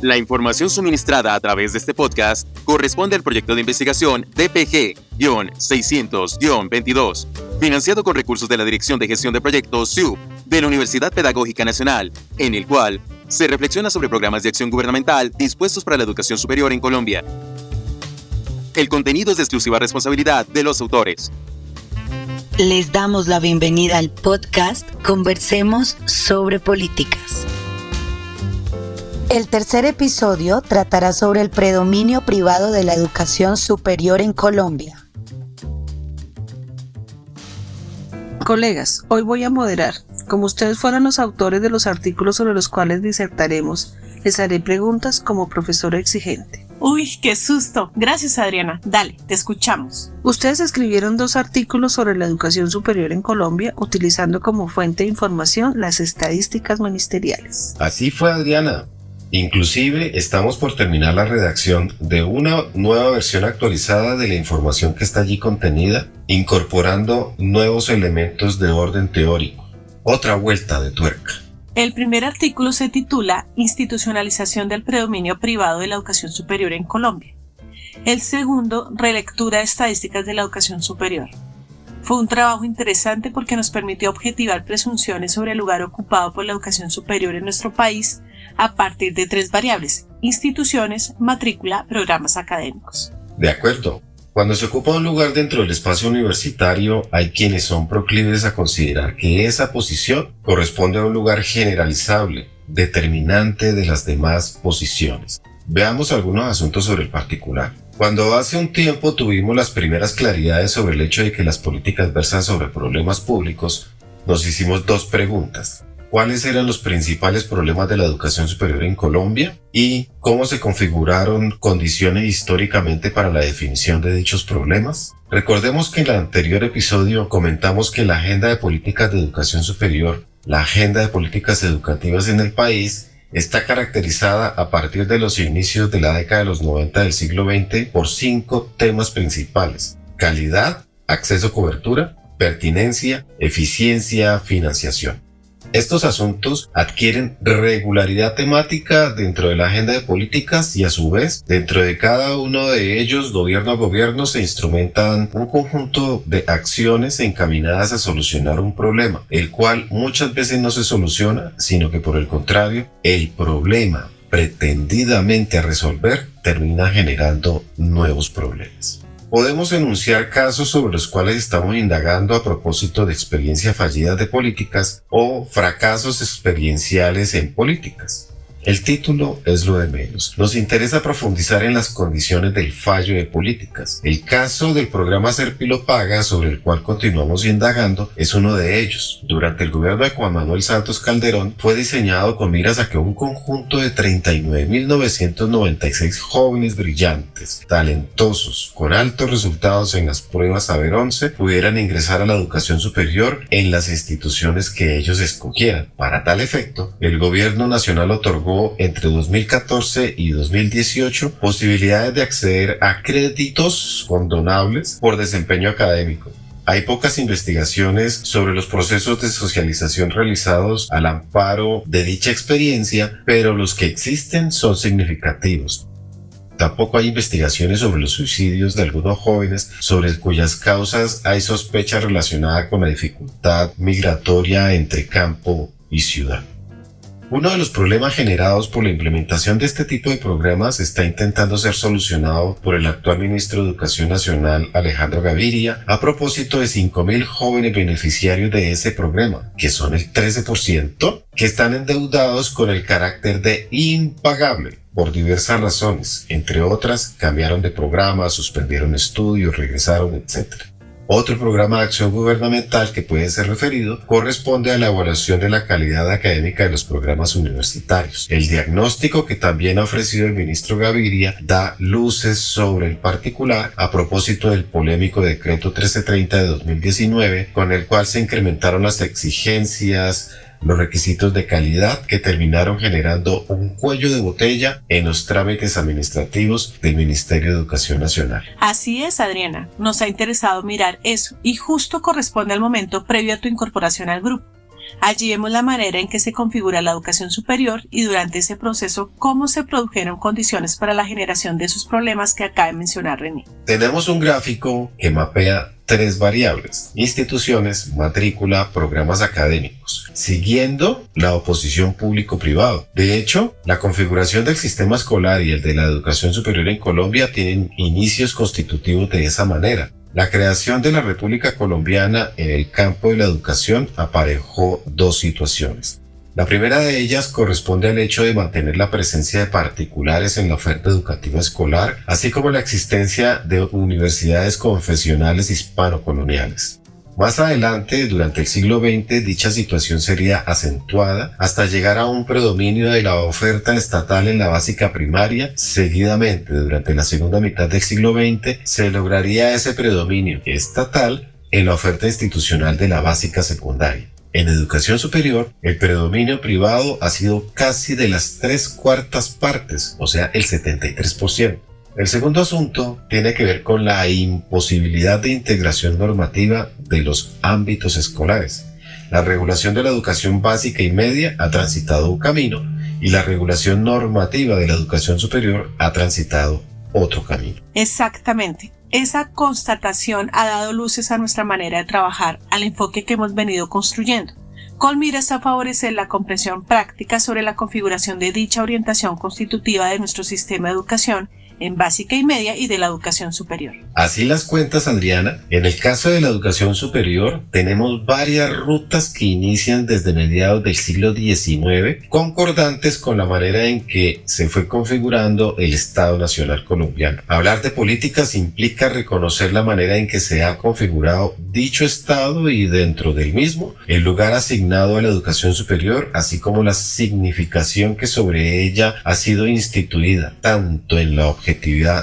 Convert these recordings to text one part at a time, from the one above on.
La información suministrada a través de este podcast corresponde al proyecto de investigación DPG-600-22, financiado con recursos de la Dirección de Gestión de Proyectos SIUP de la Universidad Pedagógica Nacional, en el cual se reflexiona sobre programas de acción gubernamental dispuestos para la educación superior en Colombia. El contenido es de exclusiva responsabilidad de los autores. Les damos la bienvenida al podcast Conversemos sobre Políticas. El tercer episodio tratará sobre el predominio privado de la educación superior en Colombia. Colegas, hoy voy a moderar. Como ustedes fueron los autores de los artículos sobre los cuales disertaremos, les haré preguntas como profesora exigente. Uy, qué susto. Gracias, Adriana. Dale, te escuchamos. Ustedes escribieron 2 artículos sobre la educación superior en Colombia, utilizando como fuente de información las estadísticas ministeriales. Así fue, Adriana. Inclusive, estamos por terminar la redacción de una nueva versión actualizada de la información que está allí contenida, incorporando nuevos elementos de orden teórico. Otra vuelta de tuerca. El primer artículo se titula Institucionalización del predominio privado de la educación superior en Colombia. El segundo, Relectura de estadísticas de la educación superior. Fue un trabajo interesante porque nos permitió objetivar presunciones sobre el lugar ocupado por la educación superior en nuestro país a partir de 3 variables: instituciones, matrícula, programas académicos. De acuerdo. Cuando se ocupa un lugar dentro del espacio universitario, hay quienes son proclives a considerar que esa posición corresponde a un lugar generalizable, determinante de las demás posiciones. Veamos algunos asuntos sobre el particular. Cuando hace un tiempo tuvimos las primeras claridades sobre el hecho de que las políticas versan sobre problemas públicos, nos hicimos 2 preguntas. ¿Cuáles eran los principales problemas de la educación superior en Colombia? ¿Y cómo se configuraron condiciones históricamente para la definición de dichos problemas? Recordemos que en el anterior episodio comentamos que la Agenda de Políticas de Educación Superior, la Agenda de Políticas Educativas en el país, está caracterizada a partir de los inicios de la década de los 90 del siglo XX por 5 temas principales: calidad, acceso a cobertura, pertinencia, eficiencia, financiación. Estos asuntos adquieren regularidad temática dentro de la agenda de políticas y a su vez, dentro de cada uno de ellos, gobierno a gobierno, se instrumentan un conjunto de acciones encaminadas a solucionar un problema, el cual muchas veces no se soluciona, sino que por el contrario, el problema pretendidamente a resolver termina generando nuevos problemas. Podemos enunciar casos sobre los cuales estamos indagando a propósito de experiencias fallidas de políticas o fracasos experienciales en políticas. El título es lo de menos. Nos interesa profundizar en las condiciones del fallo de políticas. El caso del programa Serpilo Paga, sobre el cual continuamos indagando, es uno de ellos. Durante el gobierno de Juan Manuel Santos Calderón fue diseñado con miras a que un conjunto de 39.996 jóvenes brillantes, talentosos, con altos resultados en las pruebas Saber 11, pudieran ingresar a la educación superior en las instituciones que ellos escogieran. Para tal efecto, el gobierno nacional otorgó entre 2014 y 2018 posibilidades de acceder a créditos condonables por desempeño académico. Hay pocas investigaciones sobre los procesos de socialización realizados al amparo de dicha experiencia, pero los que existen son significativos. Tampoco hay investigaciones sobre los suicidios de algunos jóvenes sobre cuyas causas hay sospecha relacionada con la dificultad migratoria entre campo y ciudad. Uno de los problemas generados por la implementación de este tipo de programas está intentando ser solucionado por el actual ministro de Educación Nacional, Alejandro Gaviria, a propósito de 5.000 jóvenes beneficiarios de ese programa, que son el 13%, que están endeudados con el carácter de impagable por diversas razones, entre otras, cambiaron de programa, suspendieron estudios, regresaron, etc. Otro programa de acción gubernamental que puede ser referido corresponde a la evaluación de la calidad académica de los programas universitarios. El diagnóstico que también ha ofrecido el ministro Gaviria da luces sobre el particular a propósito del polémico decreto 1330 de 2019, con el cual se incrementaron las exigencias, los requisitos de calidad, que terminaron generando un cuello de botella en los trámites administrativos del Ministerio de Educación Nacional. Así es, Adriana, nos ha interesado mirar eso y justo corresponde al momento previo a tu incorporación al grupo. Allí vemos la manera en que se configura la educación superior y durante ese proceso cómo se produjeron condiciones para la generación de esos problemas que acaba de mencionar René. Tenemos un gráfico que mapea 3 variables: instituciones, matrícula, programas académicos, siguiendo la oposición público-privado. De hecho, la configuración del sistema escolar y el de la educación superior en Colombia tienen inicios constitutivos de esa manera. La creación de la República Colombiana en el campo de la educación aparejó 2 situaciones. La primera de ellas corresponde al hecho de mantener la presencia de particulares en la oferta educativa escolar, así como la existencia de universidades confesionales hispano-coloniales. Más adelante, durante el siglo XX, dicha situación sería acentuada hasta llegar a un predominio de la oferta estatal en la básica primaria. Seguidamente, durante la segunda mitad del siglo XX, se lograría ese predominio estatal en la oferta institucional de la básica secundaria. En educación superior, el predominio privado ha sido casi de las 3/4 partes, o sea, el 73%. El segundo asunto tiene que ver con la imposibilidad de integración normativa de los ámbitos escolares. La regulación de la educación básica y media ha transitado un camino y la regulación normativa de la educación superior ha transitado otro camino. Exactamente. Esa constatación ha dado luces a nuestra manera de trabajar, al enfoque que hemos venido construyendo, con miras a favorecer la comprensión práctica sobre la configuración de dicha orientación constitutiva de nuestro sistema de educación en básica y media y de la educación superior. Así las cuentas, Adriana. En el caso de la educación superior, tenemos varias rutas que inician desde mediados del siglo XIX, concordantes con la manera en que se fue configurando el Estado Nacional colombiano. Hablar de políticas implica reconocer la manera en que se ha configurado dicho Estado y, dentro del mismo, el lugar asignado a la educación superior, así como la significación que sobre ella ha sido instituida, tanto en la objetividad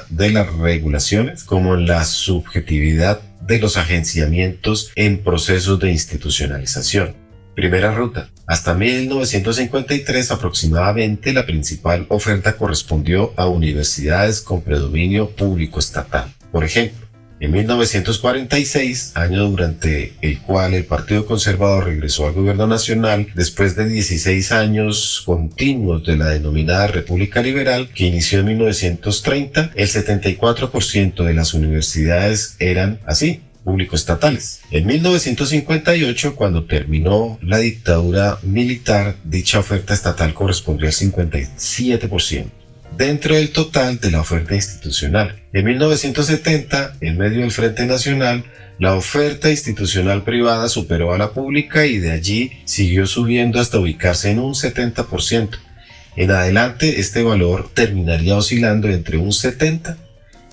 de las regulaciones como en la subjetividad de los agenciamientos en procesos de institucionalización. Primera ruta. Hasta 1953 aproximadamente la principal oferta correspondió a universidades con predominio público estatal. Por ejemplo, en 1946, año durante el cual el Partido Conservador regresó al gobierno nacional después de 16 años continuos de la denominada República Liberal, que inició en 1930, el 74% de las universidades eran así, público-estatales. En 1958, cuando terminó la dictadura militar, dicha oferta estatal correspondió al 57%. Dentro del total de la oferta institucional. En 1970, en medio del Frente Nacional, la oferta institucional privada superó a la pública y de allí siguió subiendo hasta ubicarse en un 70%. En adelante, este valor terminaría oscilando entre un 70%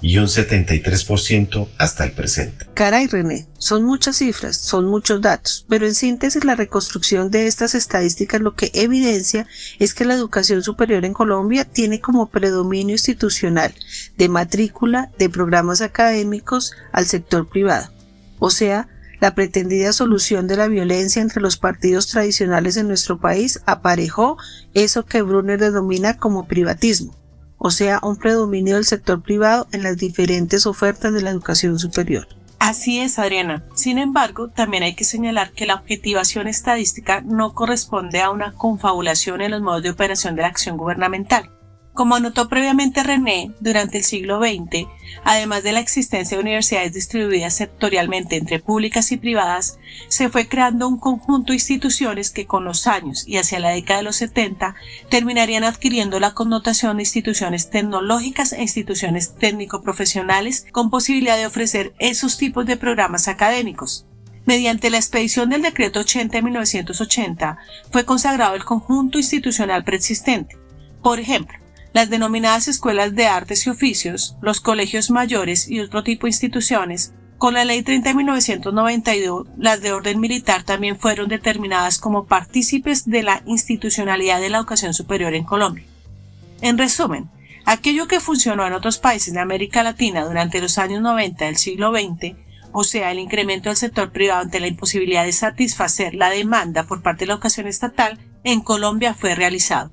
y un 73% hasta el presente. Caray, René, son muchas cifras, son muchos datos, pero en síntesis la reconstrucción de estas estadísticas lo que evidencia es que la educación superior en Colombia tiene como predominio institucional de matrícula de programas académicos al sector privado, o sea, la pretendida solución de la violencia entre los partidos tradicionales en nuestro país aparejó eso que Brunner denomina como privatismo, o sea, un predominio del sector privado en las diferentes ofertas de la educación superior. Así es, Adriana. Sin embargo, también hay que señalar que la objetivación estadística no corresponde a una confabulación en los modos de operación de la acción gubernamental. Como anotó previamente René, durante el siglo XX, además de la existencia de universidades distribuidas sectorialmente entre públicas y privadas, se fue creando un conjunto de instituciones que con los años y hacia la década de los 70 terminarían adquiriendo la connotación de instituciones tecnológicas e instituciones técnico-profesionales con posibilidad de ofrecer esos tipos de programas académicos. Mediante la expedición del Decreto 80 de 1980, fue consagrado el conjunto institucional preexistente. Por ejemplo, las denominadas escuelas de artes y oficios, los colegios mayores y otro tipo de instituciones. Con la Ley 30 de 1992, las de orden militar también fueron determinadas como partícipes de la institucionalidad de la educación superior en Colombia. En resumen, aquello que funcionó en otros países de América Latina durante los años 90 del siglo XX, o sea, el incremento del sector privado ante la imposibilidad de satisfacer la demanda por parte de la educación estatal, en Colombia fue realizado.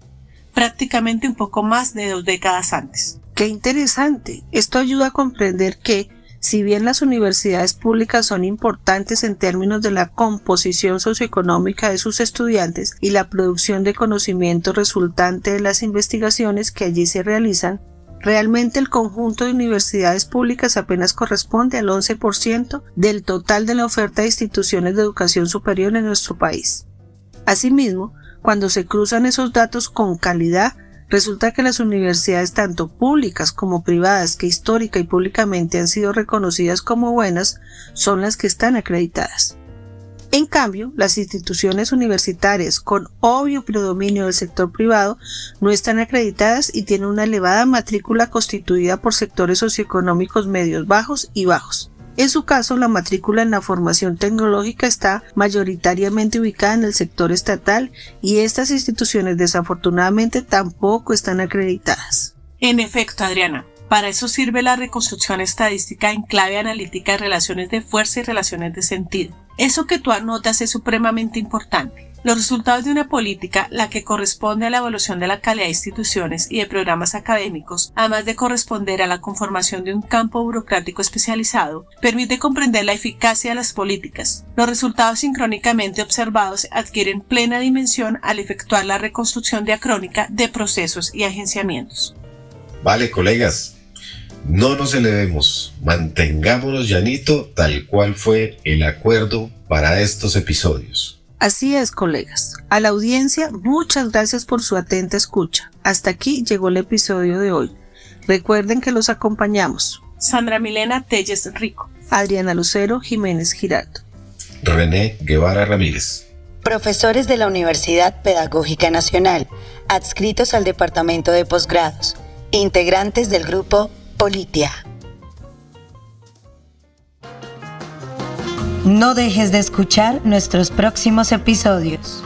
Prácticamente un poco más de 2 décadas antes. ¡Qué interesante! Esto ayuda a comprender que, Si bien las universidades públicas son importantes en términos de la composición socioeconómica de sus estudiantes y la producción de conocimiento resultante de las investigaciones que allí se realizan, realmente el conjunto de universidades públicas apenas corresponde al 11% del total de la oferta de instituciones de educación superior en nuestro país. Asimismo, cuando se cruzan esos datos con calidad, resulta que las universidades tanto públicas como privadas que histórica y públicamente han sido reconocidas como buenas son las que están acreditadas. En cambio, las instituciones universitarias con obvio predominio del sector privado no están acreditadas y tienen una elevada matrícula constituida por sectores socioeconómicos medios bajos y bajos. En su caso, la matrícula en la formación tecnológica está mayoritariamente ubicada en el sector estatal y estas instituciones desafortunadamente tampoco están acreditadas. En efecto, Adriana, para eso sirve la reconstrucción estadística en clave analítica de relaciones de fuerza y relaciones de sentido. Eso que tú anotas es supremamente importante. Los resultados de una política, la que corresponde a la evaluación de la calidad de instituciones y de programas académicos, además de corresponder a la conformación de un campo burocrático especializado, permite comprender la eficacia de las políticas. Los resultados sincrónicamente observados adquieren plena dimensión al efectuar la reconstrucción diacrónica de procesos y agenciamientos. Vale, colegas, no nos elevemos, mantengámonos llanito tal cual fue el acuerdo para estos episodios. Así es, colegas. A la audiencia, muchas gracias por su atenta escucha. Hasta aquí llegó el episodio de hoy. Recuerden que los acompañamos Sandra Milena Telles Rico, Adriana Lucero Jiménez Giraldo, René Guevara Ramírez. Profesores de la Universidad Pedagógica Nacional, adscritos al Departamento de Posgrados, integrantes del grupo Politia. No dejes de escuchar nuestros próximos episodios.